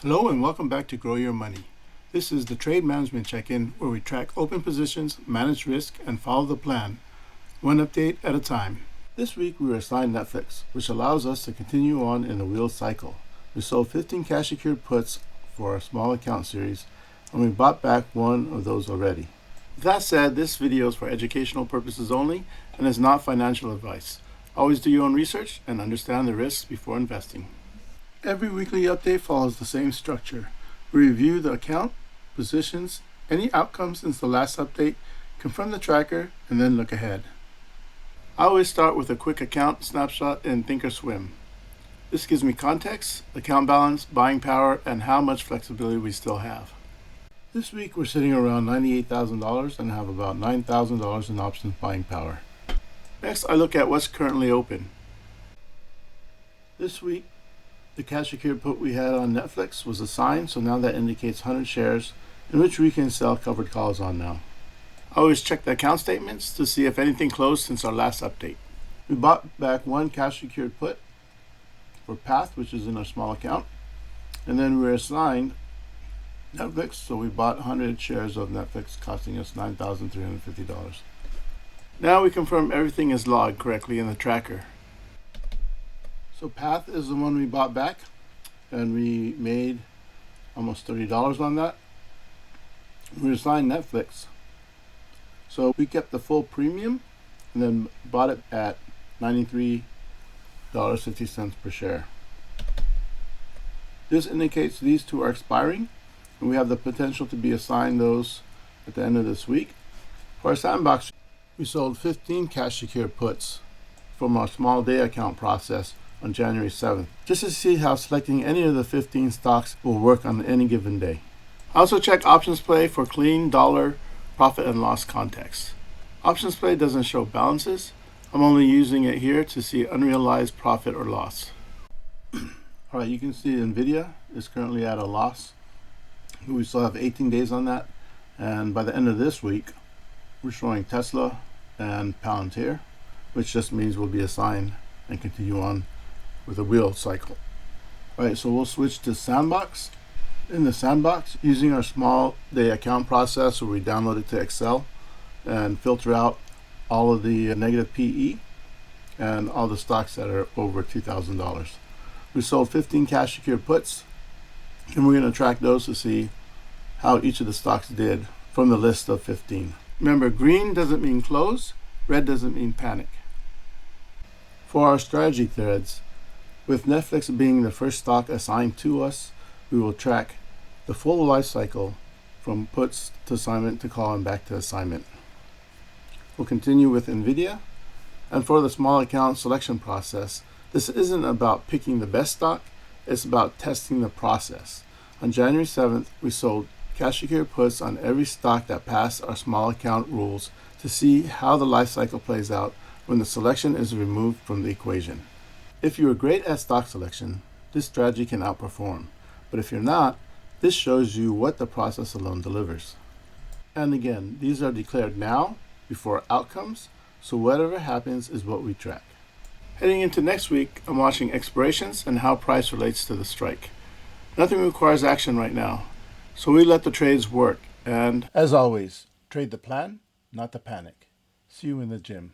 Hello and welcome back to Grow Your Money. This is the Trade Management Check-in where we track open positions, manage risk, and follow the plan, one update at a time. This week we were assigned Netflix, which allows us to continue on in the wheel cycle. We sold 15 cash secured puts for our small account series, and we bought back one of those already. With that said, this video is for educational purposes only and is not financial advice. Always do your own research and understand the risks before investing. Every weekly update follows the same structure. We review the account, positions, any outcomes since the last update, confirm the tracker, and then look ahead. I always start with a quick account snapshot in Thinkorswim. This gives me context, account balance, buying power, and how much flexibility we still have. This week we're sitting around $98,000 and have about $9,000 in options buying power. Next, I look at what's currently open. This week, the cash secured put we had on Netflix was assigned, so now that indicates 100 shares in which we can sell covered calls on now. I always check the account statements to see if anything closed since our last update. We bought back one cash secured put for Path, which is in our small account, and then we were assigned Netflix, so we bought 100 shares of Netflix, costing us $9,350. Now we confirm everything is logged correctly in the tracker. So Path is the one we bought back, and we made almost $30 on that. We assigned Netflix, so we kept the full premium and then bought it at $93.50 per share. This indicates these two are expiring, and we have the potential to be assigned those at the end of this week. For our sandbox, we sold 15 cash secured puts from our small day account process on January 7th, just to see how selecting any of the 15 stocks will work on any given day. I also check Options Play for clean dollar profit and loss context. Options Play doesn't show balances. I'm only using it here to see unrealized profit or loss. Alright, you can see Nvidia is currently at a loss. We still have 18 days on that, and by the end of this week we're showing Tesla and Palantir, which just means we'll be assigned and continue on with a wheel cycle. Alright, so we'll switch to Sandbox. In the Sandbox, using our small day account process where we download it to Excel and filter out all of the negative PE and all the stocks that are over $2,000. We sold 15 cash secured puts, and we're going to track those to see how each of the stocks did from the list of 15. Remember, green doesn't mean close, red doesn't mean panic. For our strategy threads, with Netflix being the first stock assigned to us, we will track the full life cycle from puts to assignment to call and back to assignment. We'll continue with Nvidia, and for the small account selection process, this isn't about picking the best stock, it's about testing the process. On January 7th, we sold cash secured puts on every stock that passed our small account rules to see how the life cycle plays out when the selection is removed from the equation. If you are great at stock selection, this strategy can outperform. But if you're not, this shows you what the process alone delivers. And again, these are declared now before outcomes, so whatever happens is what we track. Heading into next week, I'm watching expirations and how price relates to the strike. Nothing requires action right now, so we let the trades work, and as always, trade the plan, not the panic. See you in the gym.